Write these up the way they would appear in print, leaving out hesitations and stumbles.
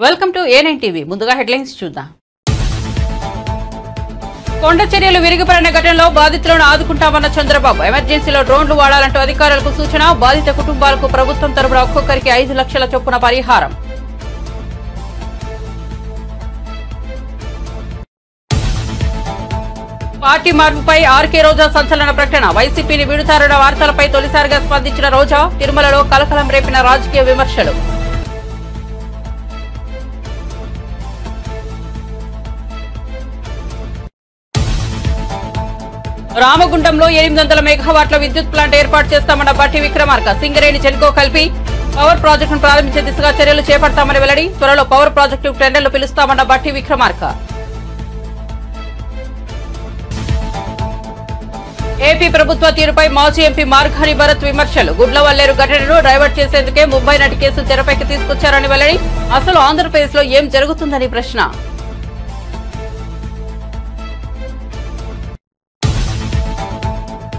Welcome to A9 TV. ముందుగా headlines చూద్దాం. కొండ చర్యలు విరిగిపడిన ఘటనలో బాధితులను ఆదుకుంటామన్న చంద్రబాబు. ఎమర్జెన్సీలో డ్రోన్లు వాడాలంటూ అధికారులకు సూచన. బాధిత కుటుంబాలకు ప్రభుత్వం తరపున ఒక్కొక్కరికి 5 లక్షల చొప్పున పరిహారం. పార్టీ మార్పుపై ఆర్కే రోజా సంచలన ప్రకటన. వైసీపీని వీడుతారన్న వార్తలపై తొలిసారిగా స్పందించిన రోజా తిరుమలలో కలకలం రేపిన రాజకీయ విమర్శలు. రామగుండంలో 800 మెగావాట్ల విద్యుత్ ప్లాంట్ ఏర్పాటు చేస్తామన్న బట్టి విక్రమార్క. సింగరేణి జెన్కో కలిపి పవర్ ప్రాజెక్టును ప్రారంభించే దిశగా చర్యలు చేపడతామని వెల్లడి. త్వరలో పవర్ ప్రాజెక్టు టెండర్లు పిలుస్తామన్న బట్టి విక్రమార్క. ఏపీ ప్రభుత్వ తీరుపై మాజీ ఎంపీ మార్గాని భరత్ విమర్శలు. గుడ్లవల్లేరు ఘటనను డైవర్ట్ చేసేందుకే ముంబై నటి కేసు తెరపైకి తీసుకొచ్చారని వెల్లడి. అసలు ఆంధ్రప్రదేశ్ లో ఏం జరుగుతుందని ప్రశ్న.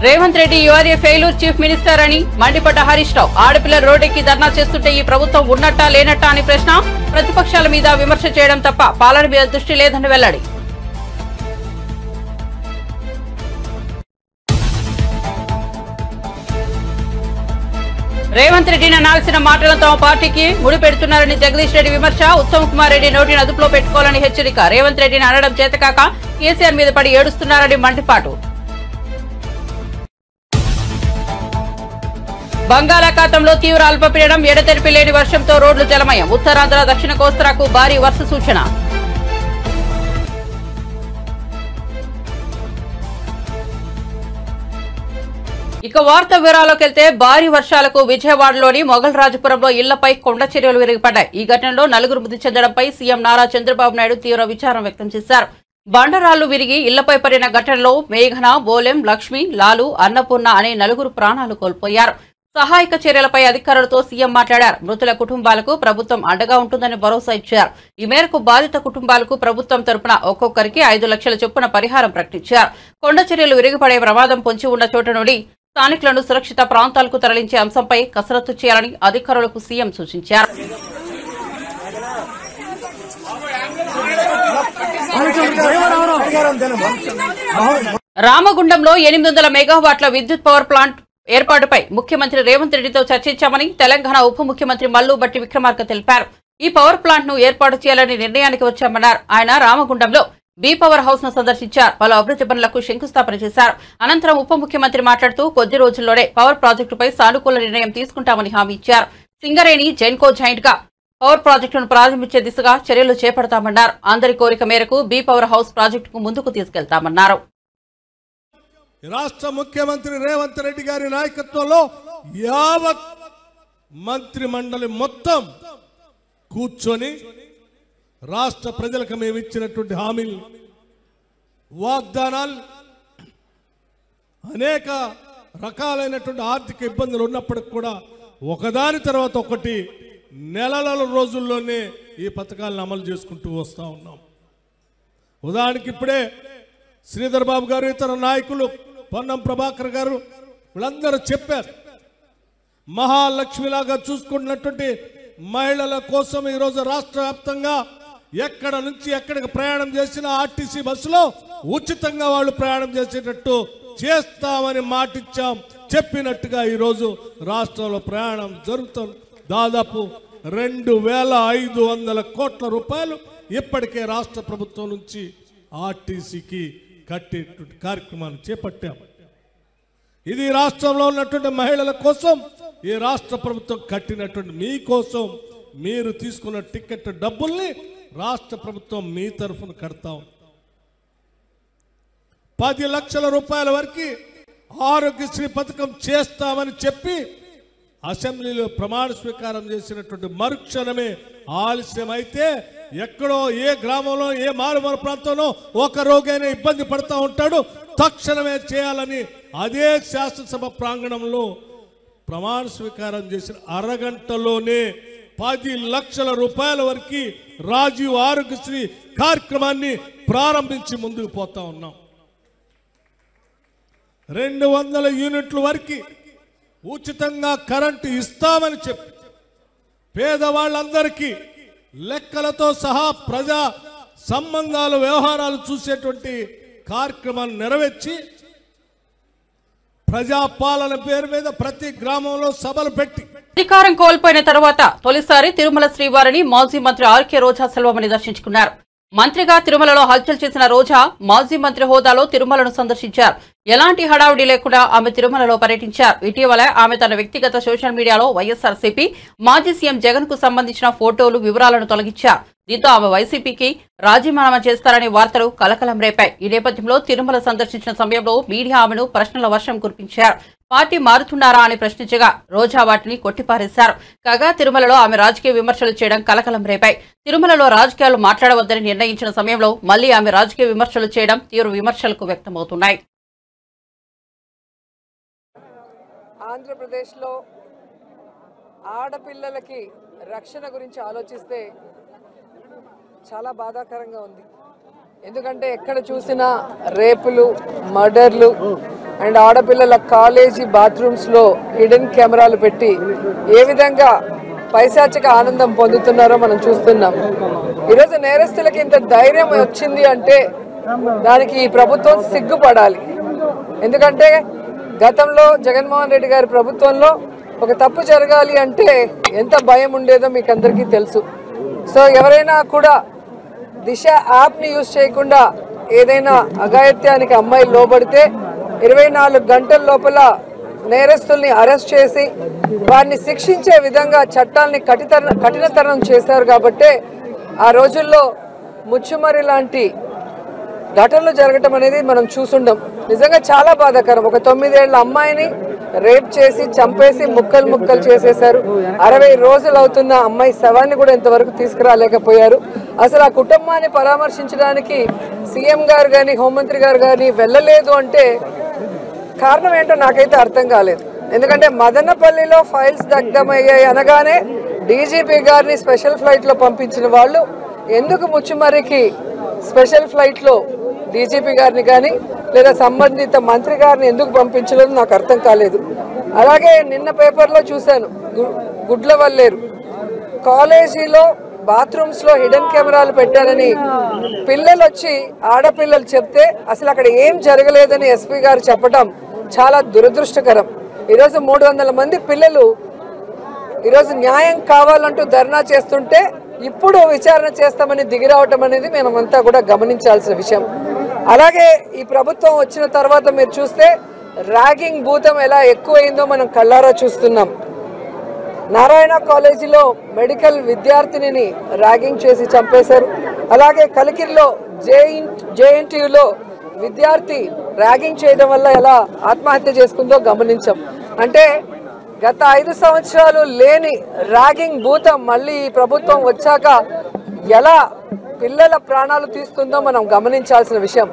Revanth Reddy URA failure chief minister అని మండిపడ్డ హరీష్ రావు. ఆడపిల్లలు రోడ్డెక్కి ధర్నా చేస్తుంటే ఈ ప్రభుత్వం ఉన్నట్టా లేనట్టా అని ప్రశ్న. ప్రతిపక్షాల మీద విమర్శ చేయడం తప్ప పాలన మీద దృష్టి లేదని వెల్లడి. రేవంత్ రెడ్డిని అనాల్సిన మాటలను తమ పార్టీకి ముడిపెడుతున్నారని జగదీష్ రెడ్డి విమర్శ. ఉత్తమ్ కుమార్ రెడ్డి నోటిని అదుపులో పెట్టుకోవాలని హెచ్చరిక. రేవంత్ రెడ్డిని అనడం చేతకాక కేసీఆర్ మీద పడి ఏడుస్తున్నారని మండిపాటు. బంగాళాఖాతంలో తీవ్ర అల్పపీడనం. ఎడతెరిపి లేని వర్షంతో రోడ్లు జలమయం. ఉత్తరాంధ్ర దక్షిణ కోస్తాకు భారీ వర్ష సూచన. ఇక వార్త వివరాల్లోకి వెళ్తే భారీ వర్షాలకు విజయవాడలోని మొగల్రాజపురంలో ఇళ్లపై కొండ చర్యలు విరిగిపడ్డాయి. ఈ ఘటనలో 4 మృతి చెందడంపై సీఎం నారా చంద్రబాబు నాయుడు తీవ్ర విచారం వ్యక్తం చేశారు. బండరాళ్లు విరిగి ఇళ్లపై పడిన ఘటనలో మేఘన, బోలెం, లక్ష్మి, లాలు, అన్నపూర్ణ అనే 4 ప్రాణాలు కోల్పోయారు. సహాయక చర్యలపై అధికారులతో సీఎం మాట్లాడారు. మృతుల కుటుంబాలకు ప్రభుత్వం అండగా ఉంటుందని భరోసా ఇచ్చారు. ఈ మేరకు బాధిత కుటుంబాలకు ప్రభుత్వం తరపున ఒక్కొక్కరికి 5 లక్షల చొప్పున పరిహారం ప్రకటించారు. కొండ చర్యలు విరిగిపడే ప్రమాదం పొంచి ఉన్న చోట నుండి స్థానికులను సురక్షిత ప్రాంతాలకు తరలించే అంశంపై కసరత్తు చేయాలని అధికారులకు సీఎం సూచించారు. రామగుండంలో 800 మెగావాట్ల విద్యుత్ పవర్ ప్లాంట్ ఏర్పాటుపై ముఖ్యమంత్రి రేవంత్ రెడ్డితో చర్చించామని తెలంగాణ ఉప ముఖ్యమంత్రి మల్లు భట్టి విక్రమార్క తెలిపారు. ఈ పవర్ ప్లాంట్ ను ఏర్పాటు చేయాలని నిర్ణయానికి వచ్చామన్నారు. ఆయన రామగుండంలో బీ పవర్ హౌస్ ను సందర్శించారు. పలు అభివృద్ధి పనులకు శంకుస్థాపన చేశారు. అనంతరం ఉప ముఖ్యమంత్రి మాట్లాడుతూ కొద్ది రోజుల్లోనే పవర్ ప్రాజెక్టుపై సానుకూల నిర్ణయం తీసుకుంటామని హామీ ఇచ్చారు. సింగరేణి జెన్కో జాయింట్ గా పవర్ ప్రాజెక్టును ప్రారంభించే దిశగా చర్యలు చేపడతామన్నారు. అందరి కోరిక మేరకు బీ పవర్ హౌస్ ప్రాజెక్టుకు ముందుకు తీసుకెళ్తామన్నారు. రాష్ట్ర ముఖ్యమంత్రి రేవంత్ రెడ్డి గారి నాయకత్వంలో యావత్ మంత్రి మండలి మొత్తం కూర్చొని రాష్ట్ర ప్రజలకు మేము ఇచ్చినటువంటి హామీలు, వాగ్దానాలు, అనేక రకాలైనటువంటి ఆర్థిక ఇబ్బందులు ఉన్నప్పటికి కూడా ఒకదాని తర్వాత ఒకటి నెలల రోజుల్లోనే ఈ పథకాలను అమలు చేసుకుంటూ వస్తూ ఉన్నాం. ఉదాహరణకి ఇప్పుడే శ్రీధర్ బాబు గారు, ఇతర నాయకులు, పొన్నం ప్రభాకర్ గారు వీళ్ళందరూ చెప్పారు. మహాలక్ష్మిలాగా చూసుకుంటున్నటువంటి మహిళల కోసం ఈరోజు రాష్ట్ర వ్యాప్తంగా ఎక్కడ నుంచి ఎక్కడికి ప్రయాణం చేసినా ఆర్టీసీ బస్సులో ఉచితంగా వాళ్ళు ప్రయాణం చేసేటట్టు చేస్తామని మాటిచ్చాం. చెప్పినట్టుగా ఈరోజు రాష్ట్రంలో ప్రయాణం జరుగుతుంది. దాదాపు 2500 కోట్ల రూపాయలు ఇప్పటికే రాష్ట్ర ప్రభుత్వం నుంచి ఆర్టీసీకి కట్టేటువంటి కార్యక్రమాన్ని చేపట్టాం. ఇది రాష్ట్రంలో ఉన్నటువంటి మహిళల కోసం ఈ రాష్ట్ర ప్రభుత్వం కట్టినటువంటి మీకోసం మీరు తీసుకున్న టికెట్ డబ్బుల్ని రాష్ట్ర ప్రభుత్వం మీ తరఫున కడతాం. 10 లక్షల రూపాయల వరకు ఆరోగ్యశ్రీ పథకం చేస్తామని చెప్పి అసెంబ్లీలో ప్రమాణ స్వీకారం చేసినటువంటి మరుక్షణమే ఆలస్యం అయితే ఎక్కడో ఏ గ్రామంలో ఏ మారుమూల ప్రాంతంలో ఒక రోగైనా ఇబ్బంది పడుతూ ఉంటాడు. తక్షణమే చేయాలని అదే శాసనసభ ప్రాంగణంలో ప్రమాణ స్వీకారం చేసిన అరగంటలోనే 10 లక్షల రూపాయల వరకు రాజీవ్ ఆరోగ్యశ్రీ కార్యక్రమాన్ని ప్రారంభించి ముందుకు పోతా ఉన్నాం. 200 యూనిట్ల వరకు ఉచితంగా కరెంటు ఇస్తామని చెప్పి పేదవాళ్ళందరికీ లెక్కలతో సహా ప్రజా సంబంధాలు వ్యవహారాలు చూసేటువంటి కార్యక్రమాన్ని నెరవేర్చి ప్రజాపాలన పేరు మీద ప్రతి గ్రామంలో సభలు పెట్టి అధికారం కోల్పోయిన తర్వాత తొలిసారి తిరుమల శ్రీవారిని మాజీ మంత్రి ఆర్కే రోజా సెల్వమణి దర్శించుకున్నారు. మంత్రిగా తిరుమలలో హల్చల్ చేసిన రోజా మాజీ మంత్రి హోదాలో తిరుమలను సందర్శించారు. ఎలాంటి హడావుడి లేకుండా ఆమె తిరుమలలో పర్యటించారు. ఇటీవల ఆమె తన వ్యక్తిగత సోషల్ మీడియాలో వైఎస్ఆర్సీపీ మాజీ సీఎం జగన్ కు సంబంధించిన ఫోటోలు వివరాలను తొలగించారు. దీంతో ఆమె వైసీపీకి రాజీనామా చేస్తారనే వార్తలు కలకలం రేపాయి. ఈ నేపథ్యంలో తిరుమల సందర్శించిన సమయంలో మీడియా ఆమెను ప్రశ్నల వర్షం కురిపించారు. పార్టీ మారుతున్నారా అని ప్రశ్నించగా రోజా వాటిని కొట్టిపారేశారు. కాగా తిరుమలలో ఆమె రాజకీయ విమర్శలు చేయడం కలకలం రేపాయి. తిరుమలలో రాజకీయాలు మాట్లాడవద్దని నిర్ణయించిన సమయంలో మళ్లీ ఆమె రాజకీయ విమర్శలు చేయడం తీవ్ర విమర్శలకు వ్యక్తమవుతున్నాయి. ఆంధ్రప్రదేశ్లో ఆడపిల్లలకి రక్షణ గురించి ఆలోచిస్తే చాలా బాధాకరంగా ఉంది. ఎందుకంటే ఎక్కడ చూసినా రేపులు, మర్డర్లు అండ్ ఆడపిల్లల కాలేజీ బాత్రూమ్స్లో హిడెన్ కెమెరాలు పెట్టి ఏ విధంగా పైశాచిక ఆనందం పొందుతున్నారో మనం చూస్తున్నాం. ఈరోజు నేరస్తులకి ఇంత ధైర్యం వచ్చింది అంటే దానికి ఈ ప్రభుత్వం సిగ్గుపడాలి. ఎందుకంటే గతంలో జగన్మోహన్ రెడ్డి గారి ప్రభుత్వంలో ఒక తప్పు జరగాలి అంటే ఎంత భయం ఉండేదో మీకు అందరికీ తెలుసు. సో ఎవరైనా కూడా దిశ యాప్ని యూజ్ చేయకుండా ఏదైనా అఘాయిత్యానికి అమ్మాయిలు లోబడితే 24 గంటల లోపల నేరస్తుల్ని అరెస్ట్ చేసి వారిని శిక్షించే విధంగా చట్టాలని కఠినతరం చేశారు. కాబట్టి ఆ రోజుల్లో ముచ్చుమరి లాంటి ఘటనలు జరగటం అనేది మనం చూసుండం. నిజంగా చాలా బాధాకరం. ఒక 9 ఏళ్ల అమ్మాయిని రేప్ చేసి చంపేసి ముక్కలు చేసేశారు. 60 రోజులు అవుతున్న అమ్మాయి శవాన్ని కూడా ఇంతవరకు తీసుకురాలేకపోయారు. అసలు ఆ కుటుంబాన్ని పరామర్శించడానికి సీఎం గారు కానీ హోంమంత్రి గారు కానీ వెళ్ళలేదు అంటే కారణం ఏంటో నాకైతే అర్థం కాలేదు. ఎందుకంటే మదనపల్లిలో ఫైల్స్ దగ్ధమయ్యాయి అనగానే డీజీపీ గారిని స్పెషల్ ఫ్లైట్లో పంపించిన వాళ్ళు ఎందుకు ముచ్చుమరికి స్పెషల్ ఫ్లైట్లో డీజీపీ గారిని కానీ లేదా సంబంధిత మంత్రి గారిని ఎందుకు పంపించలేదు నాకు అర్థం కాలేదు. అలాగే నిన్న పేపర్లో చూశాను, గుడ్లవల్లేరు కాలేజీలో బాత్రూమ్స్లో హిడెన్ కెమెరాలు పెట్టారని పిల్లలు వచ్చి ఆడపిల్లలు చెప్తే అసలు అక్కడ ఏం జరగలేదని ఎస్పీ గారు చెప్పడం చాలా దురదృష్టకరం. ఈరోజు 300 మంది పిల్లలు ఈరోజు న్యాయం కావాలంటూ ధర్నా చేస్తుంటే ఇప్పుడు విచారణ చేస్తామని దిగిరావటం అనేది మేమంతా కూడా గమనించాల్సిన విషయం. అలాగే ఈ ప్రభుత్వం వచ్చిన తర్వాత మీరు చూస్తే ర్యాగింగ్ భూతం ఎలా ఎక్కువైందో మనం కళ్ళారా చూస్తున్నాం. నారాయణ కాలేజీలో మెడికల్ విద్యార్థినిని ర్యాగింగ్ చేసి చంపేశారు. అలాగే కలికిరిలో జేఎన్టీయూలో విద్యార్థి ర్యాగింగ్ చేయడం వల్ల ఎలా ఆత్మహత్య చేసుకుందో గమనించాం. అంటే గత 5 సంవత్సరాలు లేని ర్యాగింగ్ భూతం మళ్ళీ ఈ ప్రభుత్వం వచ్చాక ఎలా పిల్లల ప్రాణాలు తీస్తుందో మనం గమనించాల్సిన విషయం.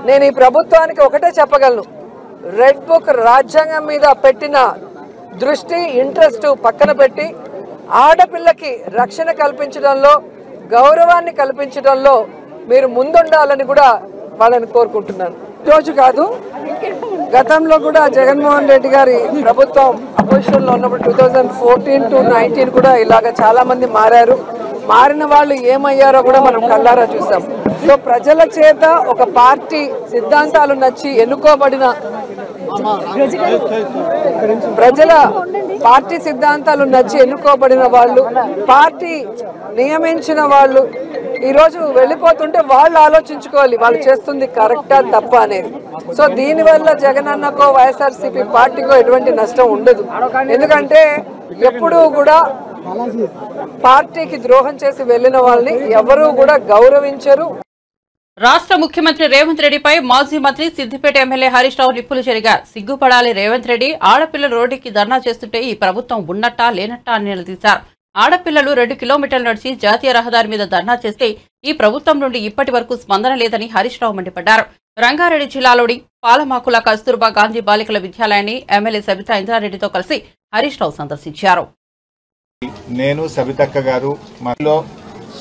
నేను ఈ ప్రభుత్వానికి ఒకటే చెప్పగలను, రెడ్ బుక్ రాజ్యాంగం మీద పెట్టిన దృష్టి ఇంట్రెస్ట్ పక్కన పెట్టి ఆడపిల్లకి రక్షణ కల్పించడంలో గౌరవాన్ని కల్పించడంలో మీరు ముందుండాలని కూడా వాళ్ళని కోరుకుంటున్నాను. రోజు కాదు, గతంలో కూడా జగన్మోహన్ రెడ్డి గారి ప్రభుత్వం అపోజిషన్లో ఉన్నప్పుడు 2014 to 19 కూడా ఇలాగ చాలా మంది మారారు. మారిన వాళ్ళు ఏమయ్యారో కూడా మనం కళ్ళారా చూసాం. సో ప్రజల చేత ఒక పార్టీ సిద్ధాంతాలు నచ్చి ఎన్నుకోబడిన ప్రజల పార్టీ సిద్ధాంతాలు నచ్చి ఎన్నుకోబడిన వాళ్ళు, పార్టీ నియమించిన వాళ్ళు ఈరోజు వెళ్ళిపోతుంటే వాళ్ళు ఆలోచించుకోవాలి వాళ్ళు చేస్తుంది కరెక్టా తప్ప అనేది. సో దీనివల్ల జగన్ అన్నకో వైఎస్ఆర్సీపీ పార్టీకో ఎటువంటి నష్టం ఉండదు. ఎందుకంటే ఎప్పుడూ కూడా పార్టీకి ద్రోహం చేసి వెళ్లిన వాళ్ళని ఎవరూ కూడా గౌరవించరు. రాష్ట్ర ముఖ్యమంత్రి రేవంత్ రెడ్డిపై మాజీ మంత్రి సిద్దిపేట ఎమ్మెల్యే హరీష్ రావు నిప్పులు చెరిగారు. సిగ్గుపడాలి రేవంత్ రెడ్డి, ఆడపిల్లలు రోడ్డుకి ధర్నా చేస్తుంటే ఈ ప్రభుత్వం ఉన్నట్టా లేనట్టా అని నిలదీశారు. ఆడపిల్లలు 2 కిలోమీటర్లు నడిచి జాతీయ రహదారి మీద ధర్నా చేస్తే ఈ ప్రభుత్వం నుండి ఇప్పటి వరకు స్పందన లేదని హరీష్ రావు మండిపడ్డారు. రంగారెడ్డి జిల్లాలోని పాలమాకుల కస్తూర్బా గాంధీ బాలికల విద్యాలయాన్ని ఎమ్మెల్యే సబితా ఇంద్రారెడ్డితో కలిసి హరీష్ రావు సందర్శించారు. నేను సబితక్క గారు మనలో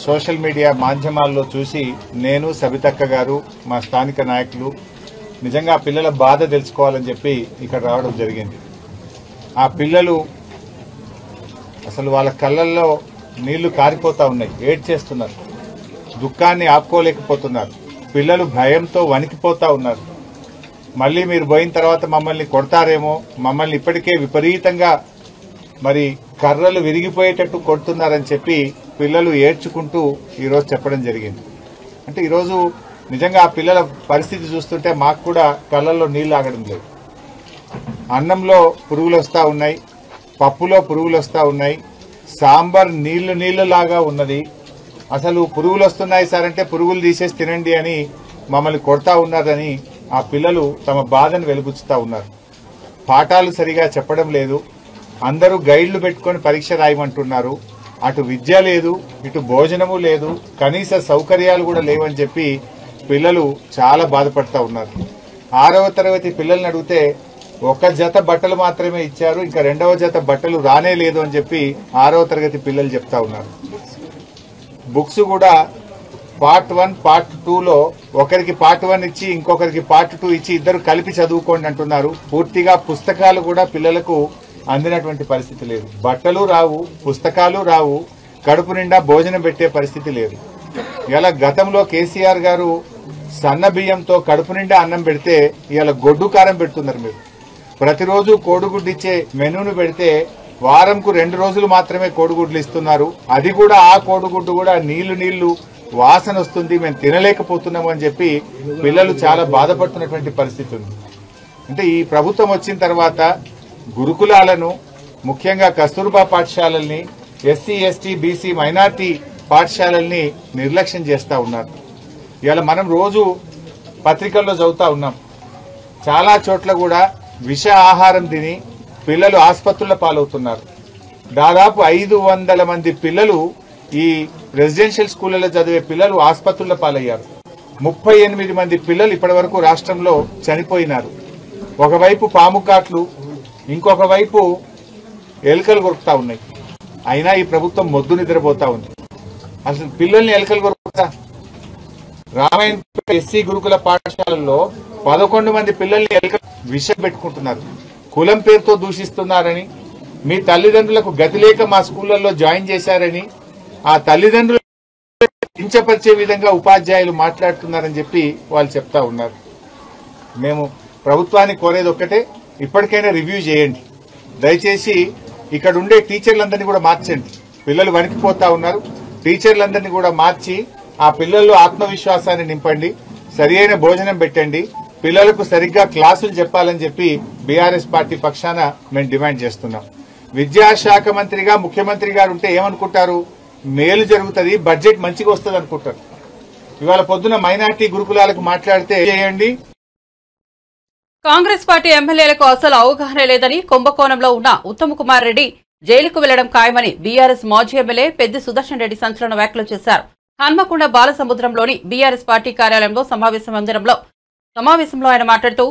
సోషల్ మీడియా మాధ్యమాల్లో చూసి నేను సబితక్క గారు మా స్థానిక నాయకులు నిజంగా పిల్లల బాధ తెలుసుకోవాలని చెప్పి ఇక్కడ రావడం జరిగింది. ఆ పిల్లలు అసలు వాళ్ళ కళ్ళల్లో నీళ్లు కారిపోతా ఉన్నాయి, ఏడ్చేస్తున్నారు, దుఃఖాన్ని ఆపుకోలేకపోతున్నారు. పిల్లలు భయంతో వణికిపోతా ఉన్నారు. మళ్ళీ మీరు పోయిన తర్వాత మమ్మల్ని కొడతారేమో, మమ్మల్ని ఇప్పటికే విపరీతంగా మరి కర్రలు విరిగిపోయేటట్టు కొడుతున్నారని చెప్పి పిల్లలు ఏడ్చుకుంటూ ఈరోజు చెప్పడం జరిగింది. అంటే ఈరోజు నిజంగా ఆ పిల్లల పరిస్థితి చూస్తుంటే మాకు కూడా కళ్ళల్లో నీళ్లు ఆగడం లేదు. అన్నంలో పురుగులు వస్తూ ఉన్నాయి, పప్పులో పురుగులు వస్తూ ఉన్నాయి, సాంబార్ నీళ్లులాగా ఉన్నది. అసలు పురుగులు వస్తున్నాయి సార్ అంటే పురుగులు తీసేసి తినండి అని మమ్మల్ని కొడతా ఉన్నారని ఆ పిల్లలు తమ బాధను వెలుగుచ్చుతా ఉన్నారు. పాఠాలు సరిగా చెప్పడం లేదు, అందరూ గైడ్లు పెట్టుకొని పరీక్ష రాయమంటున్నారు. అటు విద్య లేదు, ఇటు భోజనము లేదు, కనీస సౌకర్యాలు కూడా లేవని చెప్పి పిల్లలు చాలా బాధపడతా ఉన్నారు. 6వ తరగతి పిల్లల్ని అడిగితే ఒక జత బట్టలు మాత్రమే ఇచ్చారు, ఇంకా 2వ జత బట్టలు రానే లేదు అని చెప్పి 6వ తరగతి పిల్లలు చెప్తా ఉన్నారు. బుక్స్ కూడా పార్ట్ 1 పార్ట్ 2లో ఒకరికి పార్ట్ 1 ఇచ్చి ఇంకొకరికి పార్ట్ 2 ఇచ్చి ఇద్దరు కలిపి చదువుకోండి అంటున్నారు. పూర్తిగా పుస్తకాలు కూడా పిల్లలకు అందినటువంటి పరిస్థితి లేదు. బట్టలు రావు, పుస్తకాలు రావు, కడుపు నిండా భోజనం పెట్టే పరిస్థితి లేదు. ఇలా గతంలో కేసీఆర్ గారు సన్న బియ్యంతో కడుపు నిండా అన్నం పెడితే ఇలా గొడ్డు కారం పెడుతున్నారు. మీరు ప్రతిరోజు కోడిగుడ్డు ఇచ్చే మెనూను పెడితే వారంకు 2 రోజులు మాత్రమే కోడిగుడ్లు ఇస్తున్నారు. అది కూడా ఆ కోడిగుడ్డు కూడా నీళ్లు వాసన వస్తుంది, మేము తినలేకపోతున్నాము అని చెప్పి పిల్లలు చాలా బాధపడుతున్నటువంటి పరిస్థితి ఉంది. అంటే ఈ ప్రభుత్వం వచ్చిన తర్వాత గురుకులాలను, ముఖ్యంగా కస్తూర్బా పాఠశాలల్ని, ఎస్సీ ఎస్టీ బీసీ మైనార్టీ పాఠశాలల్ని నిర్లక్ష్యం చేస్తూ ఉన్నారు. ఇవాళ మనం రోజు పత్రికల్లో చదువుతా ఉన్నాం, చాలా చోట్ల కూడా విష ఆహారం తిని పిల్లలు ఆసుపత్రుల పాలవుతున్నారు. దాదాపు 500 మంది పిల్లలు ఈ రెసిడెన్షియల్ స్కూళ్లలో చదివే పిల్లలు ఆసుపత్రుల పాలయ్యారు. 38 మంది పిల్లలు ఇప్పటి వరకు రాష్ట్రంలో చనిపోయినారు. ఒకవైపు పాము కాట్లు, ఇంకొక వైపు ఎలుకలు కొరుకుతా ఉన్నాయి. అయినా ఈ ప్రభుత్వం మొద్దు నిద్రపోతా ఉంది. అసలు పిల్లల్ని ఎలుకలు కొరుకుతా. రామాయణ ఎస్సీ గురుకుల పాఠశాలల్లో 11 మంది పిల్లల్ని ఎలుకలు విషం పెట్టుకుంటున్నారు. కులం పేరుతో దూషిస్తున్నారని, మీ తల్లిదండ్రులకు గతి లేక మా స్కూళ్లలో జాయిన్ చేశారని, ఆ తల్లిదండ్రులు కించపరిచే విధంగా ఉపాధ్యాయులు మాట్లాడుతున్నారని చెప్పి వాళ్ళు చెప్తా ఉన్నారు. మేము ప్రభుత్వాన్ని కోరేది ఒక్కటే, ఇప్పటికైనా రివ్యూ చేయండి. దయచేసి ఇక్కడ ఉండే టీచర్లందరినీ కూడా మార్చండి. పిల్లలు వణికిపోతా ఉన్నారు. టీచర్లందరినీ కూడా మార్చి ఆ పిల్లల్లో ఆత్మవిశ్వాసాన్ని నింపండి, సరి అయిన భోజనం పెట్టండి, పిల్లలకు సరిగ్గా క్లాసులు చెప్పాలని చెప్పి బీఆర్ఎస్ పార్టీ పక్షాన మేము డిమాండ్ చేస్తున్నాం. విద్యాశాఖ మంత్రిగా ముఖ్యమంత్రి గారు ఉంటే ఏమనుకుంటారు, మేలు జరుగుతుంది, బడ్జెట్ మంచిగా వస్తుంది అనుకుంటారు. ఇవాళ పొద్దున మైనార్టీ గురుకులాలకు మాట్లాడితే చేయండి. కాంగ్రెస్ పార్టీ ఎమ్మెల్యేలకు అసలు అవగాహన లేదని కుంభకోణంలో ఉన్న ఉత్తమ్ కుమార్ రెడ్డి జైలుకు వెళ్లడం ఖాయమని బీఆర్ఎస్ మాజీ ఎమ్మెల్యే పెద్ది సుదర్శన్ రెడ్డి సంచలన వ్యాఖ్యలు చేశారు. హన్మకొండ బాలసముద్రంలోని బీఆర్ఎస్ పార్టీ కార్యాలయంలో సమావేశంలో ఆయన మాట్లాడుతూ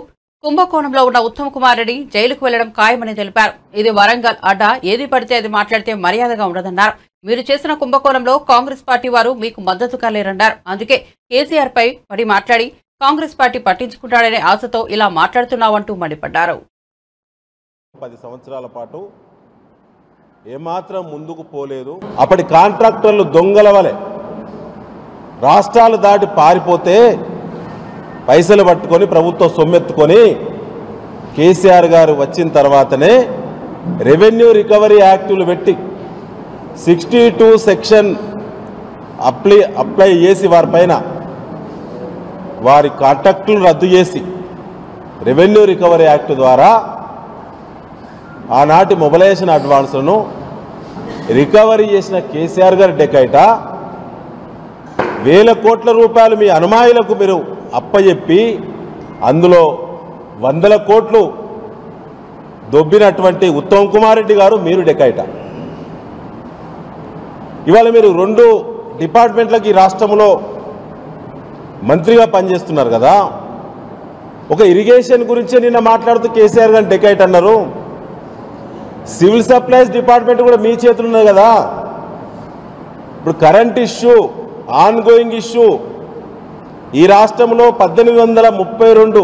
కుంభకోణంలో ఉన్న ఉత్తమ్ కుమార్ రెడ్డి జైలుకు వెళ్లడం ఖాయమని తెలిపారు. ఇది వరంగల్ అడ్డా, ఏది పడితే అది మాట్లాడితే మర్యాదగా ఉండదన్నారు. మీరు చేసిన కుంభకోణంలో కాంగ్రెస్ పార్టీ వారు మీకు మద్దతుగా లేరన్నారు. అందుకే కేసీఆర్ పై పడి మాట్లాడి కాంగ్రెస్ పార్టీ పట్టించుకుంటాడనే ఆశతో ఇలా మాట్లాడుతున్నావంటూ మండిపడ్డారు. 10 సంవత్సరాల పాటు ఏమాత్రం ముందుకు పోలేదు. అప్పటి కాంట్రాక్టర్లు దొంగల వలె రాష్ట్రాలు దాటి పారిపోతే పైసలు పట్టుకొని ప్రభుత్వం సొమ్మెత్తుకొని కేసీఆర్ గారు వచ్చిన తర్వాతనే రెవెన్యూ రికవరీ యాక్టులు పెట్టి 62 సెక్షన్ అప్లై చేసి వారిపైన వారి కాంట్రాక్టులు రద్దు చేసి రెవెన్యూ రికవరీ యాక్ట్ ద్వారా ఆనాటి మొబిలైజేషన్ అడ్వాన్స్లను రికవరీ చేసిన కేసీఆర్ గారి డెకైట వేల కోట్ల రూపాయలు మీ అనుమాయులకు మీరు అప్పచెప్పి అందులో 100 కోట్లు దొబ్బినటువంటి ఉత్తమ్ కుమార్ రెడ్డి గారు మీరు డెకైట. ఇవాళ మీరు 2 డిపార్ట్మెంట్లకి రాష్ట్రంలో మంత్రిగా పనిచేస్తున్నారు కదా. ఒక ఇరిగేషన్ గురించే నిన్న మాట్లాడుతూ కేసీఆర్ గారిని డెకైట్ అన్నారు. సివిల్ సప్లైస్ డిపార్ట్మెంట్ కూడా మీ చేతులు ఉన్నాయి కదా. ఇప్పుడు current issue, on going issue, ఈ రాష్ట్రంలో 1832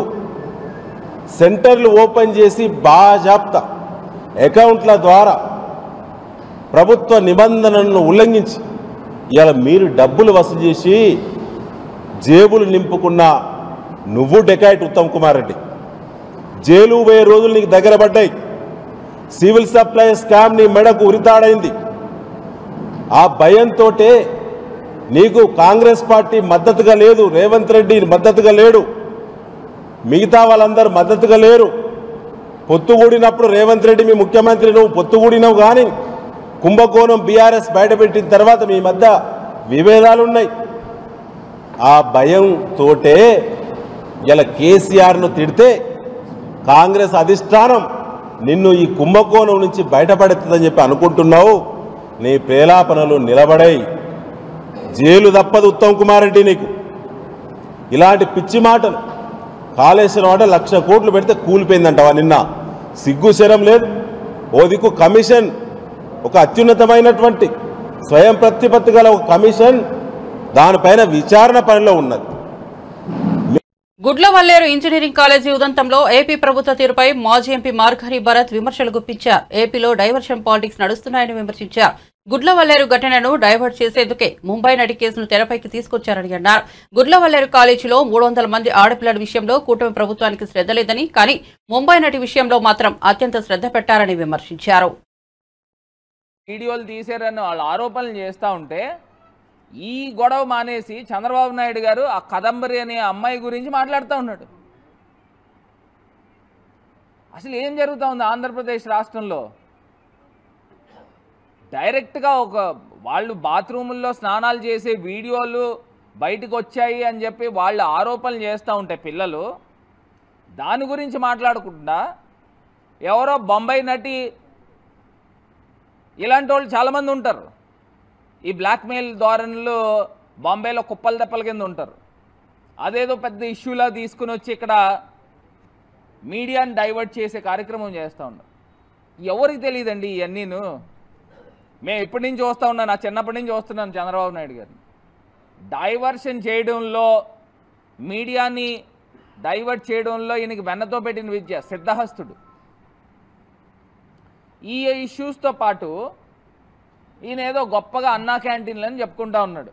సెంటర్లు ఓపెన్ చేసి బాజాప్తా అకౌంట్ల ద్వారా ప్రభుత్వ నిబంధనలను ఉల్లంఘించి ఇవాళ మీరు డబ్బులు వసూలు చేసి జేబులు నింపుకున్న నువ్వు డెకాయిట్ ఉత్తమ్ కుమార్ రెడ్డి. జైలు 1000 రోజులు నీకు దగ్గర పడ్డాయి. సివిల్ సప్లై స్కామ్ నీ మెడకు ఉరితాడైంది. ఆ భయంతో నీకు కాంగ్రెస్ పార్టీ మద్దతుగా లేదు, రేవంత్ రెడ్డి మద్దతుగా లేడు, మిగతా వాళ్ళందరూ మద్దతుగా లేరు. పొత్తుగూడినప్పుడు రేవంత్ రెడ్డి మీ ముఖ్యమంత్రి, నువ్వు పొత్తుగూడినవు. కానీ కుంభకోణం బీఆర్ఎస్ బయటపెట్టిన తర్వాత మీ మధ్య విభేదాలున్నాయి. ఆ భయంతో ఇలా కేసీఆర్ను తిడితే కాంగ్రెస్ అధిష్టానం నిన్ను ఈ కుంభకోణం నుంచి బయటపడుతుందని చెప్పి అనుకుంటున్నావు. నీ ప్రేలాపనలు నిలబడాయి. జైలు తప్పదు ఉత్తమ్ కుమార్ రెడ్డి నీకు. ఇలాంటి పిచ్చి మాటలు, కాళేశ్వరం అంటే 1,00,000 కోట్లు పెడితే కూలిపోయిందంటవా నిన్న? సిగ్గు శరం లేదు. ఓ దిక్కు కమిషన్, ఒక అత్యున్నతమైనటువంటి స్వయం ప్రతిపత్తి గల ఒక కమిషన్, దానిపైన విచారణ పనిలో ఉన్నది. గుడ్లవల్లేరు ఇంజనీరింగ్ కాలేజీ ఉదంతంలో ఏపీ ప్రభుత్వ తీరుపై మాజీ ఎంపీ మార్గాని భరత్ విమర్శలు గుప్పించారు. ఏపీలో డైవర్షన్ పాలిటిక్స్ నడుస్తున్నాయని విమర్శించారు. గుడ్లవల్లేరు ఘటనను డైవర్ట్ చేసేందుకే ముంబై నటి కేసును తెరపైకి తీసుకొచ్చారని అన్నారు. గుడ్లవల్లేరు కాలేజీలో 300 మంది ఆడపిల్లల విషయంలో కూటమి ప్రభుత్వానికి శ్రద్ధ లేదని, కానీ ముంబై నటి విషయంలో మాత్రం అత్యంత శ్రద్ధ పెట్టారని విమర్శించారు. వీడియోలు తీశారని వాళ్ళు ఆరోపణలు చేస్తూ ఉంటే ఈ గొడవ మానేసి చంద్రబాబు నాయుడు గారు ఆ కదంబరి అనే అమ్మాయి గురించి మాట్లాడుతూ ఉన్నాడు. అసలు ఏం జరుగుతూ ఉంది ఆంధ్రప్రదేశ్ రాష్ట్రంలో? డైరెక్ట్గా ఒక వాళ్ళు బాత్రూముల్లో స్నానాలు చేసే వీడియోలు బయటకు వచ్చాయి అని చెప్పి వాళ్ళు ఆరోపణలు చేస్తూ ఉంటే పిల్లలు, దాని గురించి మాట్లాడకుండా ఎవరో బొంబాయి నటి, ఇలాంటి వాళ్ళు చాలామంది ఉంటారు. ఈ బ్లాక్మెయిల్ ధోరణిలో బాంబేలో కుప్పల తెప్పల కింద ఉంటారు. అదేదో పెద్ద ఇష్యూలా తీసుకుని వచ్చి ఇక్కడ మీడియాని డైవర్ట్ చేసే కార్యక్రమం చేస్తూ ఉన్నారు. ఎవరికి తెలియదండి ఇవన్నీను. మేము ఎప్పటి నుంచి చూస్తూ ఉన్నాను, నా చిన్నప్పటి నుంచి చూస్తున్నాను చంద్రబాబు నాయుడు గారిని డైవర్షన్ చేయడంలో, మీడియాని డైవర్ట్ చేయడంలో ఈయనకి వెన్నతో పెట్టిన విద్య, సిద్ధహస్తుడు. ఈ ఇష్యూస్తో పాటు ఈయన ఏదో గొప్పగా అన్నా క్యాంటీన్లు అని చెప్పుకుంటా ఉన్నాడు.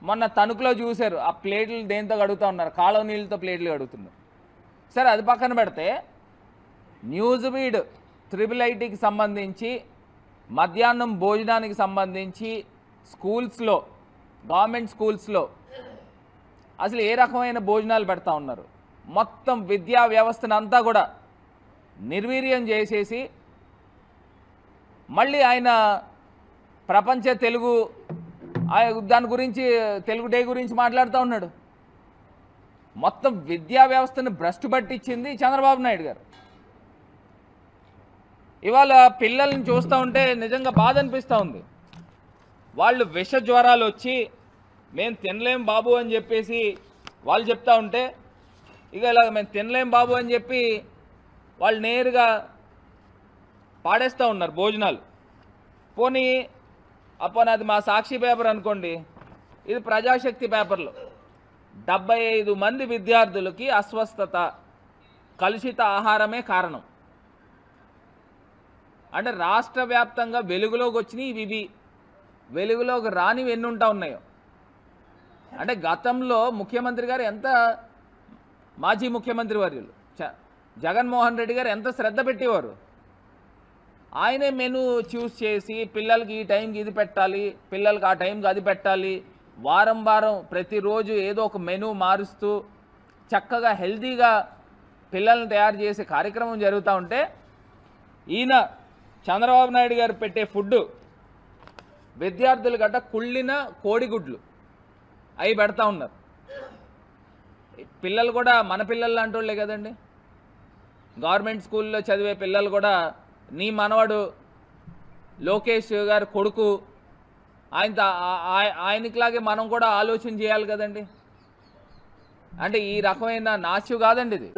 మొన్న తణుకులో చూశారు, ఆ ప్లేట్లు దేంతో కడుగుతూ ఉన్నారు, కాలువ నీళ్ళతో ప్లేట్లు కడుగుతున్నారు. సరే, అది పక్కన పెడితే న్యూస్ బీడ్ IIITకి సంబంధించి మధ్యాహ్నం భోజనానికి సంబంధించి స్కూల్స్లో, గవర్నమెంట్ స్కూల్స్లో అసలు ఏ రకమైన భోజనాలు పెడతా ఉన్నారు? మొత్తం విద్యా వ్యవస్థను అంతా కూడా నిర్వీర్యం చేసేసి మళ్ళీ ఆయన ప్రపంచ తెలుగు దాని గురించి, తెలుగు డే గురించి మాట్లాడుతూ ఉన్నాడు. మొత్తం విద్యా వ్యవస్థను భ్రష్టు పట్టించింది చంద్రబాబు నాయుడు గారు. ఇవాళ పిల్లల్ని చూస్తూ ఉంటే నిజంగా బాధ అనిపిస్తూ ఉంది. వాళ్ళు విష జ్వరాలు వచ్చి మేము తినలేం బాబు అని చెప్పేసి వాళ్ళు చెప్తా ఉంటే, ఇక ఇలా మేము తినలేం బాబు అని చెప్పి వాళ్ళు నేరుగా పాడేస్తూ ఉన్నారు భోజనాలు. పోనీ అది మా సాక్షి పేపర్ అనుకోండి, ఇది ప్రజాశక్తి పేపర్లో 75 మంది విద్యార్థులకి అస్వస్థత, కలుషిత ఆహారమే కారణం. అంటే రాష్ట్ర వ్యాప్తంగా వెలుగులోకి వచ్చినాయి ఇవి, వెలుగులోకి రానివి ఎన్ని ఉంటా ఉన్నాయో. అంటే గతంలో ముఖ్యమంత్రి గారు ఎంత, మాజీ ముఖ్యమంత్రి వర్యులు జగన్మోహన్ రెడ్డి గారు ఎంత శ్రద్ధ పెట్టేవారు. ఆయనే మెనూ చూస్ చేసి పిల్లలకి ఈ టైంకి ఇది పెట్టాలి, పిల్లలకి ఆ టైంకి అది పెట్టాలి, వారం వారం ప్రతిరోజు ఏదో ఒక మెనూ మారుస్తూ చక్కగా హెల్తీగా పిల్లల్ని తయారు చేసే కార్యక్రమం జరుగుతూ ఉంటే, ఈయన చంద్రబాబు నాయుడు గారు పెట్టే ఫుడ్ విద్యార్థులు గట్ట కుళ్ళిన కోడిగుడ్లు అవి పెడతా ఉన్నారు. పిల్లలు కూడా మన పిల్లలు లాంటి వాళ్ళే కదండి. గవర్నమెంట్ స్కూల్లో చదివే పిల్లలు కూడా నీ మనవడు లోకేష్ గారి కొడుకు, ఆయనకిలాగే మనం కూడా ఆలోచన చేయాలి కదండి. అంటే ఈ రకమైన నాశ్యు కాదండి ఇది.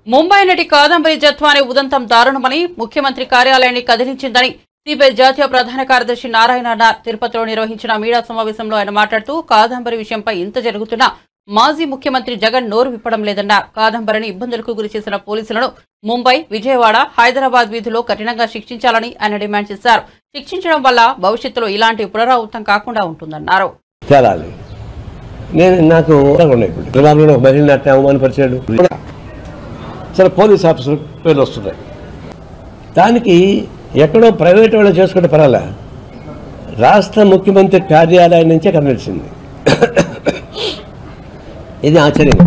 ముంబై నటి కాదంబరి జత్వాని ఉదంతం దారుణమని, ముఖ్యమంత్రి కార్యాలయాన్ని కదిలించిందని సిపిఐ జాతీయ ప్రధాన కార్యదర్శి నారాయణ అన్నారు. తిరుపతిలో నిర్వహించిన మీడియా సమావేశంలో ఆయన మాట్లాడుతూ, కాదంబరి విషయంపై ఇంత జరుగుతున్నా మాజీ ముఖ్యమంత్రి జగన్ నోరు విప్పడం లేదన్నారు. కాదంబరిని ఇబ్బందులకు గురిచేసిన పోలీసులను ముంబై, విజయవాడ, హైదరాబాద్ వీధిలో కఠినంగా శిక్షించాలని ఆయన డిమాండ్ చేశారు. శిక్షించడం వల్ల భవిష్యత్తులో ఇలాంటి పునరావృతం కాకుండా ఉంటుందన్నారు. తేలాలి. నాకు ఉన్నాయి ఇప్పుడు మహిళని అట్లా అవమానపరిచాడు. సరే పోలీస్ ఆఫీసర్ పేర్లు వస్తున్నాయి. దానికి ఎక్కడో ప్రైవేట్ వాళ్ళు చేసుకుంటే పర్వాలే, రాష్ట్ర ముఖ్యమంత్రి కార్యాలయం నుంచే కనిపించింది. ఇది ఆశ్చర్యం.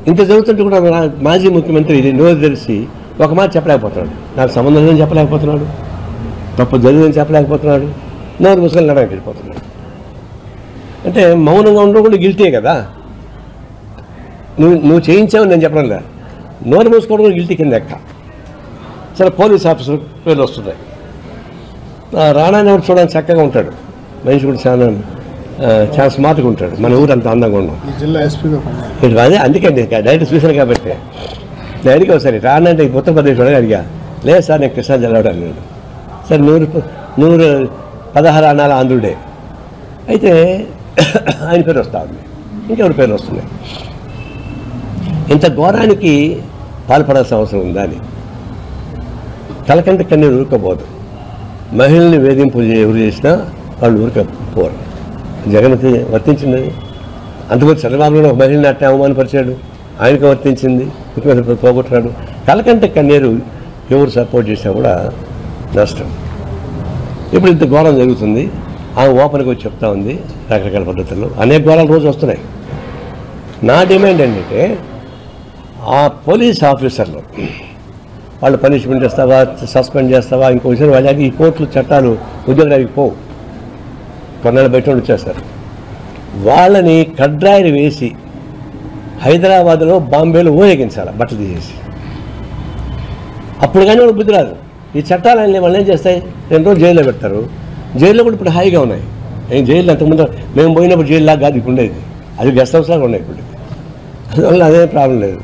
ఇంత జరుగుతుంటే కూడా మాజీ ముఖ్యమంత్రి ఇది నోరు తెలిసి ఒక మాట చెప్పలేకపోతున్నాడు. నాకు సంబంధం లేదని చెప్పలేకపోతున్నాడు, తప్పు జరిగిందని చెప్పలేకపోతున్నాడు, నోరు ముసుకొని నడవకి వెళ్ళిపోతున్నాడు. అంటే మౌనంగా ఉండడం కూడా గిల్టే కదా. నువ్వు చేయించావు నేను చెప్పడం లేదు, నోరు మూసుకోవడం కూడా గిల్టీ కింద ఎక్క. సరే పోలీస్ ఆఫీసర్ పేర్లు వస్తున్నాయి. రాణాని ఎవరు చూడడానికి చక్కగా ఉంటాడు, మనిషి కూడా చాలా స్మార్ట్గా ఉంటాడు. మన ఊరు అంత అందంగా ఉన్నాం. అదే అందుకే డైరెక్ట్ చూశాను కాబట్టి నేను అడిగా ఒకసారి రానా అంటే ఉత్తరప్రదేశ్ వాడిని అడిగా. లేదు సార్ నేను కృష్ణా జిల్లా అన్నాడు. సార్ 116 అన్నాల ఆంధ్రుడే. అయితే ఆయన పేరు వస్తూ ఉంది, ఇంకెవరి పేర్లు వస్తున్నాయి. ఇంత ఘోరానికి పాల్పడాల్సిన అవసరం ఉందా అని తలకంటే కన్నీరు ఊరుకోబోదు. మహిళల్ని వేధింపులు ఎవరు చేసినా వాళ్ళు ఊరుకపోరు. జగన్కి వర్తించింది. అంతకుముందు చంద్రబాబు ఒక మహిళని అట్టే అవమానపరిచాడు, ఆయనకు వర్తించింది, ముఖ్యమంత్రి పోగొట్టున్నాడు. తలకంటే కన్నీరు ఎవరు సపోర్ట్ చేసినా కూడా నష్టం. ఇప్పుడు ఇంత ఘోరం జరుగుతుంది. ఆమె ఓపెన్గా వచ్చి చెప్తా ఉంది రకరకాల పద్ధతుల్లో. అనేక ఘోరాలు రోజు వస్తున్నాయి. నా డిమాండ్ ఏంటంటే ఆ పోలీస్ ఆఫీసర్లు వాళ్ళు పనిష్మెంట్ చేస్తావా, సస్పెండ్ చేస్తావా, ఇంకో విషయం వాళ్ళకి ఈ కోర్టులు చట్టాలు ఉద్యోగానికి పోవు, కొన్నాళ్ళు బయట వచ్చేస్తారు. వాళ్ళని కడ్రాయిలు వేసి హైదరాబాద్లో బాంబేలో ఊరేగించాలి బట్టలు తీసేసి. అప్పుడు కానీ వాళ్ళు బుద్ధి రాదు. ఈ చట్టాలన్నీ వాళ్ళు ఏం చేస్తాయి, 2 రోజులు జైల్లో పెడతారు. జైల్లో కూడా ఇప్పుడు హాయిగా ఉన్నాయి. జైల్లో అంతకుముందు మేము పోయినప్పుడు జైల్లో కాదు ఇప్పుడు ఉండేది, అది గెస్ట్ హౌస్ లాగా ఉన్నాయి ఇప్పుడు. అందువల్ల అదే ప్రాబ్లం లేదు.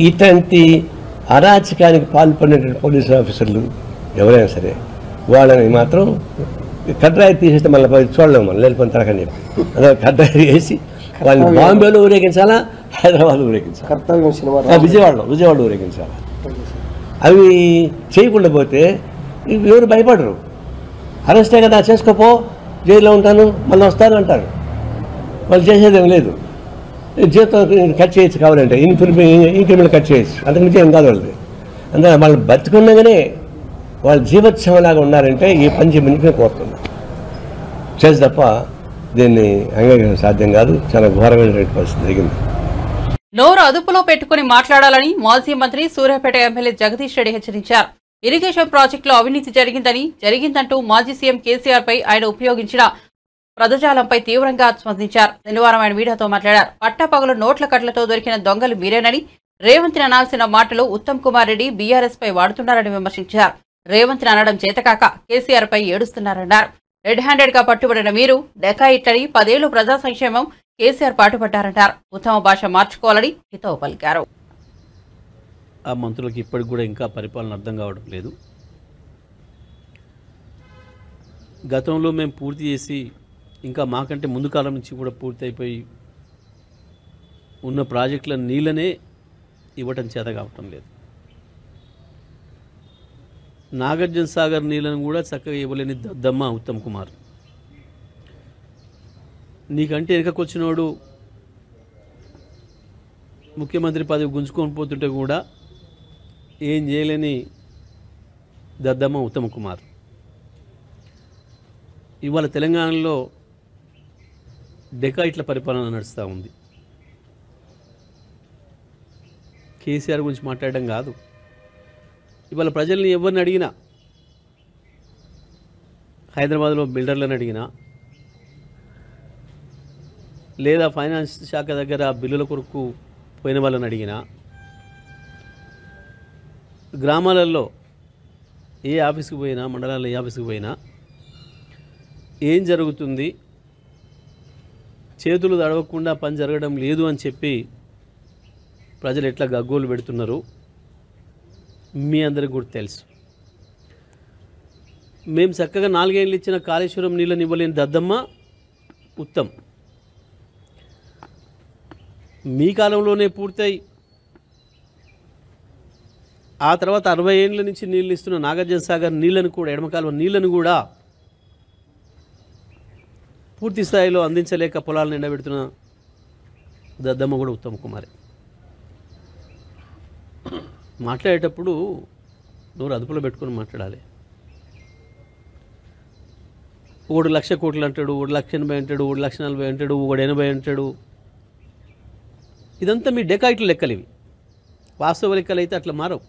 ఇట్లాంటి అరాచకానికి పాల్పడినటువంటి పోలీసు ఆఫీసర్లు ఎవరైనా సరే వాళ్ళని మాత్రం కడ్రాయి తీసేస్తే మళ్ళీ చూడలేము, మనం లేకపోయిన తరకని చెప్పి అదే కడ్రాయి వేసి వాళ్ళని బాంబేలో ఊరేగించాలా, హైదరాబాద్లో ఊరేగించాలా, విజయవాడలో ఊరేగించాలా. అవి చేయకుండా పోతే ఎవరు భయపడరు. అరెస్టే కదా చేసుకోపో, జైల్లో ఉంటాను మళ్ళీ వస్తాను అంటారు. వాళ్ళు చేసేదేం లేదు. జీతం కట్ చేయొచ్చు కావాలంటే, ఇంక్రిమెంట్ కట్ చేయొచ్చు, అంతకుమించి ఏం కాదు వాళ్ళది. అందుకని వాళ్ళు బతుకున్నగానే వాళ్ళు జీవోత్సవంలాగా ఉన్నారంటే ఈ పని చేయమని కోరుతున్నారు. చేసి తప్ప దీన్ని అంగీకరించడం సాధ్యం కాదు. చాలా ఘోరమైన పరిస్థితి జరిగింది. నోరు అదుపులో పెట్టుకుని మాట్లాడాలని మాజీ మంత్రి సూర్యాపేట ఎమ్మెల్యే జగదీష్ రెడ్డి హెచ్చరించారు. ఇరిగేషన్ ప్రాజెక్టులో అవినీతి జరిగిందంటూ మాజీ సీఎం కేసీఆర్ పై ఆయన ఉపయోగించిన పదజాలంపై తీవ్రంగా స్పందించారు. శనివారం ఆయన మీడియాతో మాట్లాడారు. పట్టపగలు నోట్ల కట్లతో దొరికిన దొంగలు మీరేనని, రేవంత్ని అనాల్సిన మాటలు ఉత్తమ్ కుమార్ రెడ్డి బీఆర్ఎస్ పై వాడుతున్నారని విమర్శించారు. రేవంత్ని అనడం చేతకాక కేసీఆర్ పై ఏడుస్తున్నారన్నారు. రెడ్ హ్యాండెడ్ గా పట్టుబడిన మీరు డెకాయిట్లని 10 ఏళ్లు ప్రజా సంక్షేమం కేసీఆర్ పాటుపడ్డారన్నారు. ఉత్తమ భాష మార్చుకోవాలని హితవు పలికారు. ఆ మంత్రులకు ఇప్పటికి కూడా ఇంకా పరిపాలన అర్థం కావడం లేదు. గతంలో మేము పూర్తి చేసి ఇంకా మాకంటే ముందు కాలం నుంచి కూడా పూర్తి అయిపోయి ఉన్న ప్రాజెక్టుల నీళ్ళనే ఇవ్వటం చేత కావటం లేదు. నాగార్జున సాగర్ నీళ్ళను కూడా చక్కగా ఇవ్వలేని దద్దమ్మ ఉత్తమ్ కుమార్. నీకంటే వెనకకొచ్చినోడు ముఖ్యమంత్రి పదవి గుంజుకొని పోతుంటే కూడా ఏం చేయలేని దద్దమ్మ ఉత్తమ్ కుమార్. ఇవాళ తెలంగాణలో డెకాయిట్ల పరిపాలన నడుస్తూ ఉంది. కేసీఆర్ గురించి మాట్లాడడం కాదు. ఇవాళ ప్రజల్ని ఎవరిని అడిగినా, హైదరాబాద్లో బిల్డర్లను అడిగినా, లేదా ఫైనాన్స్ శాఖ దగ్గర బిల్లుల కొరకు పోయిన వాళ్ళని అడిగినా, గ్రామాలలో ఏ ఆఫీస్కి పోయినా, మండలాల్లో ఏ ఆఫీస్కి పోయినా ఏం జరుగుతుంది, చేతులు తడవకుండా పని జరగడం లేదు అని చెప్పి ప్రజలు ఎట్లా గగ్గోలు పెడుతున్నారు మీ అందరికి కూడా తెలుసు. మేము చక్కగా 4 ఏళ్ళు ఇచ్చిన కాళేశ్వరం నీళ్ళని ఇవ్వలేని దద్దమ్మ ఉత్తమ్. మీ కాలంలోనే పూర్తయి ఆ తర్వాత 60 ఏళ్ళ నుంచి నీళ్ళు ఇస్తున్న నాగార్జున సాగర్ నీళ్లను కూడా, ఎడమకాలువ నీళ్లను కూడా పూర్తి స్థాయిలో అందించలేక పొలాలను ఎండబెడుతున్న దద్దమ్మ కూడా ఉత్తమ్ కుమారే. మాట్లాడేటప్పుడు నోరు అదుపులో పెట్టుకొని మాట్లాడాలి. 1,00,000 కోట్లు అంటాడు, 1,80,000 అంటాడు, 1,40,000 అంటాడు, 180 అంటాడు. ఇదంతా మీ డెకాయిట్లు లెక్కలు. ఇవి వాస్తవ లెక్కలు అయితే అట్లా మారవు.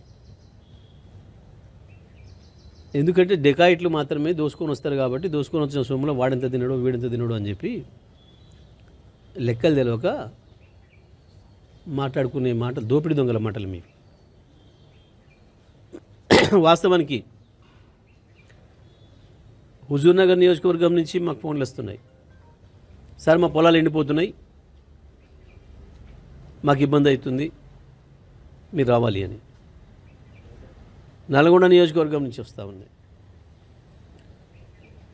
ఎందుకంటే డెకాయిట్లు మాత్రమే దోసుకొని వస్తారు కాబట్టి దోసుకొని వచ్చిన సొమ్ములో వాడెంత తినడు వీడెంత తినడు అని చెప్పి లెక్కలు తెలియక మాట్లాడుకునే మాటలు దోపిడీ దొంగల మాటలు మీవి. వాస్తవానికి హుజూర్నగర్ నియోజకవర్గం నుంచి మాకు ఫోన్లు వస్తున్నాయి. సార్ మా పొలాలు ఎండిపోతున్నాయి, మాకు ఇబ్బంది అవుతుంది, మీరు రావాలి అని. నల్గొండ నియోజకవర్గం నుంచి వస్తూ ఉన్నాయి.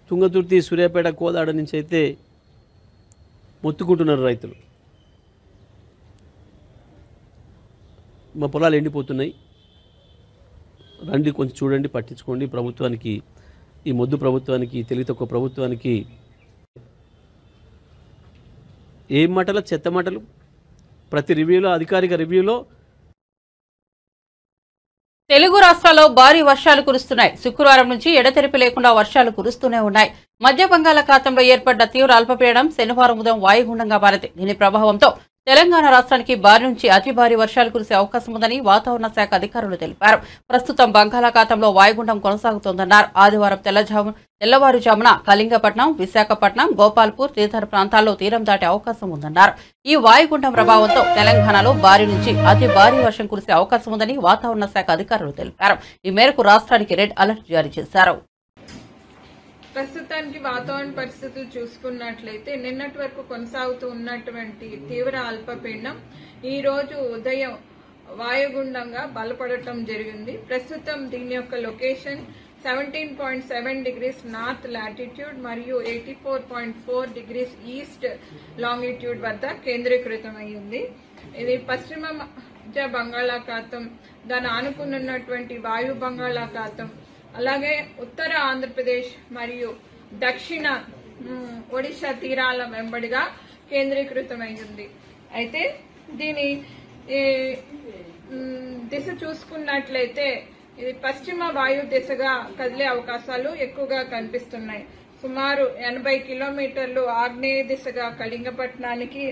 తుంగతుర్తి, సూర్యాపేట, కోదాడ నుంచి అయితే మొత్తుకుంటున్నారు రైతులు, మా పొలాలు ఎండిపోతున్నాయి, రండి కొంచెం చూడండి, పట్టించుకోండి. ప్రభుత్వానికి, ఈ మొద్దు ప్రభుత్వానికి, తెలివి తక్కువ ప్రభుత్వానికి ఏం మాటలు, చెత్త మాటలు. ప్రతి రివ్యూలో, అధికారిక రివ్యూలో తెలుగు రాష్ట్రాల్లో భారీ వర్షాలు కురుస్తున్నాయి. శుక్రవారం నుంచి ఎడతెరిపి లేకుండా వర్షాలు కురుస్తూనే ఉన్నాయి. మధ్య బంగాళాఖాతంలో ఏర్పడ్డ తీవ్ర అల్పపీడనం శనివారం ఉదయం వాయుగుండంగా మారింది. దీని ప్రభావంతో తెలంగాణ రాష్ట్రానికి భారీ నుంచి అతి భారీ వర్షాలు కురిసే అవకాశం ఉందని వాతావరణ శాఖ అధికారులు తెలిపారు. ప్రస్తుతం బంగాళాఖాతంలో వాయుగుండం కొనసాగుతోందన్నారు. ఆదివారం తెల్లవారుజామున కళింగపట్నం, విశాఖపట్నం, గోపాల్పూర్ తదితర ప్రాంతాల్లో తీరం దాటే అవకాశం ఉందన్నారు. ఈ వాయుగుండం ప్రభావంతో తెలంగాణలో భారీ నుంచి అతి భారీ వర్షం కురిసే అవకాశం ఉందని వాతావరణ శాఖ అధికారులు తెలిపారు. ఈ మేరకు రాష్ట్రానికి రెడ్ అలర్ట్ జారీ చేశారు. ప్రస్తుతానికి వాతావరణ పరిస్థితులు చూసుకున్నట్లయితే నిన్నటి వరకు కొనసాగుతూ ఉన్నటువంటి తీవ్ర అల్పపీడనం ఈ రోజు ఉదయం వాయుగుండంగా బలపడటం జరిగింది. ప్రస్తుతం దీని యొక్క లొకేషన్ 17.7 degrees నార్త్ లాటిట్యూడ్ మరియు 84.4 degrees ఈస్ట్ లాంగిట్యూడ్ వద్ద కేంద్రీకృతమైంది. ఇది పశ్చిమ మధ్య బంగాళాఖాతం, దాని ఆనుకున్నటువంటి వాయు బంగాళాఖాతం, అలాగే ఉత్తర ఆంధ్రప్రదేశ్ మరియు దక్షిణ ఒడిశా తీరాల వెంబడిగా కేంద్రీకృతమైంది. అయితే దీని దిశ చూసుకున్నట్లయితే ఇది పశ్చిమ వాయు దిశగా కదిలే అవకాశాలు ఎక్కువగా కనిపిస్తున్నాయి. సుమారు 80 కిలోమీటర్లు ఆగ్నేయ దిశగా కళింగపట్నానికి,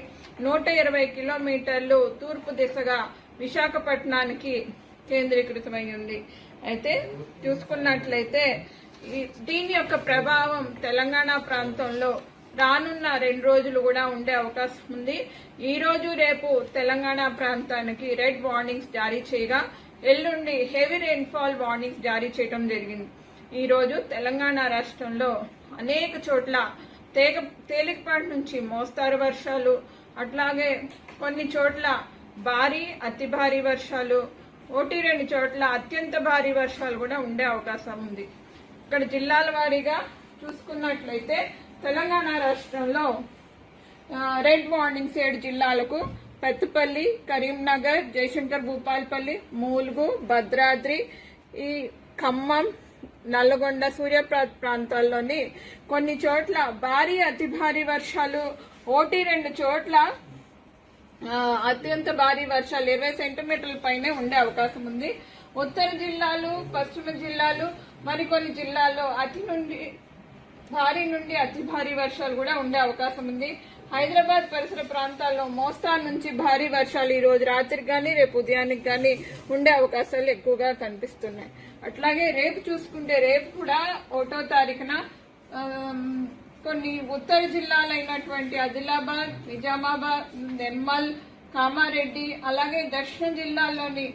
120 కిలోమీటర్లు తూర్పు దిశగా విశాఖపట్నానికి కేంద్రీకృతమై ఉంది. అయితే చూసుకున్నట్లయితే దీని యొక్క ప్రభావం తెలంగాణ ప్రాంతంలో రానున్న 2 రోజులు కూడా ఉండే అవకాశం ఉంది. ఈ రోజు రేపు తెలంగాణ ప్రాంతానికి రెడ్ వార్నింగ్స్ జారీ చేయగా ఎల్లుండి హెవీ రెయిన్ఫాల్ వార్నింగ్స్ జారీ చేయడం జరిగింది. ఈ రోజు తెలంగాణ రాష్ట్రంలో అనేక చోట్ల తేలికపాటి నుంచి మోస్తారు వర్షాలు, అట్లాగే కొన్ని చోట్ల భారీ అతి భారీ వర్షాలు, 1-2 చోట్ల అత్యంత భారీ వర్షాలు కూడా ఉండే అవకాశం ఉంది. ఇక్కడ జిల్లాల వారీగా చూసుకున్నట్లయితే తెలంగాణ రాష్ట్రంలో రెడ్ వార్నింగ్స్ 7 జిల్లాలకు పెద్దపల్లి, కరీంనగర్, జయశంకర్ భూపాల్పల్లి, మూలుగు, భద్రాద్రి, ఈ ఖమ్మం, నల్లగొండ, సూర్యాపేట ప్రాంతాల్లోని కొన్ని చోట్ల భారీ అతి భారీ వర్షాలు, 1-2 చోట్ల అత్యంత భారీ వర్షాలు 20 సెంటీమీటర్ల పైనే ఉండే అవకాశం ఉంది. ఉత్తర జిల్లాలు, పశ్చిమ జిల్లాలు, మరికొన్ని జిల్లాల్లో భారీ నుండి అతి భారీ వర్షాలు కూడా ఉండే అవకాశం ఉంది. హైదరాబాద్ పరిసర ప్రాంతాల్లో మోస్తారు నుంచి భారీ వర్షాలు ఈ రోజు రాత్రికి కానీ రేపు ఉదయానికి కానీ ఉండే అవకాశాలు ఎక్కువగా కనిపిస్తున్నాయి. అట్లాగే రేపు చూసుకుంటే రేపు కూడా 1వ తారీఖున కొన్ని ఉత్తర జిల్లాలైనటువంటి ఆదిలాబాద్, నిజామాబాద్, నిర్మల్, కామారెడ్డి, అలాగే దక్షిణ జిల్లాల్లోని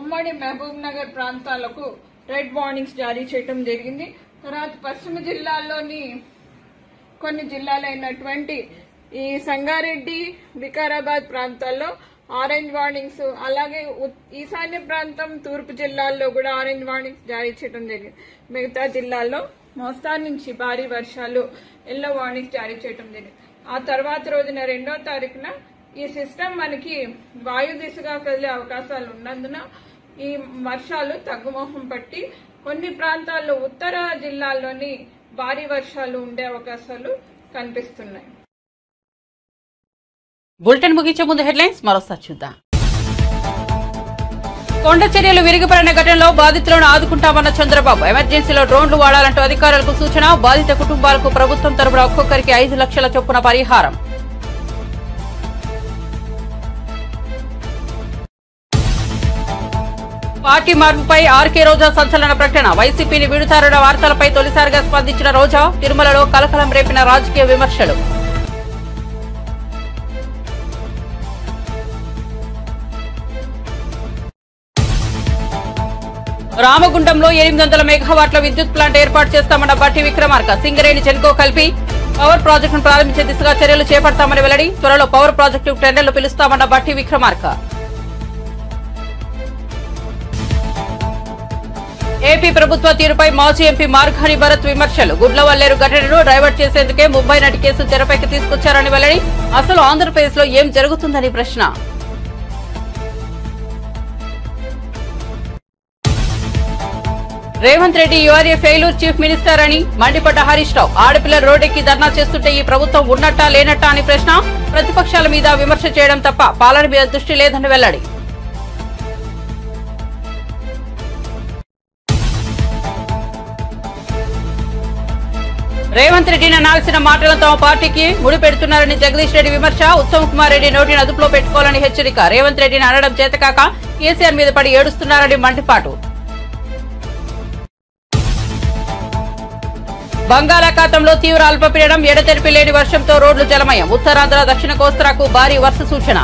ఉమ్మడి మహబూబ్ నగర్ ప్రాంతాలకు రెడ్ వార్నింగ్స్ జారీ చేయడం జరిగింది. తర్వాత పశ్చిమ జిల్లాల్లోని కొన్ని జిల్లాలైనటువంటి ఈ సంగారెడ్డి, వికారాబాద్ ప్రాంతాల్లో ఆరెంజ్ వార్నింగ్స్, అలాగే ఈశాన్య ప్రాంతం తూర్పు జిల్లాల్లో కూడా ఆరెంజ్ వార్నింగ్స్ జారీ చేయడం జరిగింది. మిగతా జిల్లాల్లో మోస్తారు నుంచి భారీ వర్షాలు ఎల్లో వార్నింగ్స్ జారీ చేయడం జరిగింది. ఆ తర్వాత రోజున 2వ తారీఖున ఈ సిస్టమ్ మనకి వాయు దిశగా కదిలే అవకాశాలు ఉన్నందున ఈ వర్షాలు తగ్గుముఖం పట్టి కొన్ని ప్రాంతాల్లో ఉత్తర జిల్లాల్లోని భారీ వర్షాలు ఉండే అవకాశాలు కనిపిస్తున్నాయి. బులెటిన్ ముగించే ముందు హెడ్లైన్స్ మరోసారి చూద్దాం. కొండ చర్యలు విరిగిపడిన ఘటనలో బాధితులను ఆదుకుంటామన్న చంద్రబాబు. ఎమర్జెన్సీలో డ్రోన్లు వాడాలంటూ అధికారులకు సూచన. బాధిత కుటుంబాలకు ప్రభుత్వం తరపున ఒక్కొక్కరికి 5 లక్షల చొప్పున పరిహారం. పార్టీ మార్పుపై ఆర్కే రోజా సంచలన ప్రకటన. వైసీపీని వీడుతారన్న వార్తలపై తొలిసారిగా స్పందించిన రోజా తిరుమలలో కలకలం రేపిన రాజకీయ విమర్శలు. రామగుండంలో 800 మెగావాట్ల విద్యుత్ ప్లాంట్ ఏర్పాటు చేస్తామన్న బట్టి విక్రమార్క. సింగరేణి జెన్కో కలిపి పవర్ ప్రాజెక్టును ప్రారంభించే దిశగా చర్యలు చేపడతామని వెల్లడి. త్వరలో పవర్ ప్రాజెక్టు టెండర్లు పిలుస్తామన్న బట్టి విక్రమార్క. ఏపీ ప్రభుత్వ తీరుపై మాజీ ఎంపీ మార్గాని భరత్ విమర్శలు. గుడ్లవల్లేరు ఘటనను డైవర్ట్ చేసేందుకే ముంబై నటి కేసు తెరపైకి తీసుకొచ్చారని వెల్లడి. అసలు ఆంధ్రప్రదేశ్ లో ఏం జరుగుతుందని ప్రశ్న. Revanth Reddy URA failure chief minister అని మండిపడ్డ హరీష్ రావు. ఆడపిల్లలు రోడ్డెక్కి ధర్నా చేస్తుంటే ఈ ప్రభుత్వం ఉన్నట్టా లేనట్టా అని ప్రశ్న. ప్రతిపక్షాల మీద విమర్శ చేయడం తప్ప పాలన మీద దృష్టి లేదని వెల్లడి. రేవంత్ రెడ్డిని అనాల్సిన మాటలను తమ పార్టీకి ముడిపెడుతున్నారని జగదీష్ రెడ్డి విమర్శ. ఉత్తమ్ కుమార్ రెడ్డి నోటిని అదుపులో పెట్టుకోవాలని హెచ్చరిక. రేవంత్ రెడ్డిని అనడం చేతకాక కేసీఆర్ మీద పడి ఏడుస్తున్నారని మండిపాటు. బంగాళాఖాతంలో తీవ్ర అల్పపీడనం. ఎడతెరిపి లేని వర్షంతో రోడ్లు జలమయం. ఉత్తరాంధ్ర దక్షిణ కోస్తాకు భారీ వర్ష సూచన.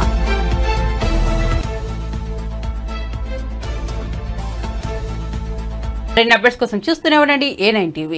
మరిన్ని అప్డేట్స్ కోసం చూస్తూనే ఉండండి A9 TV.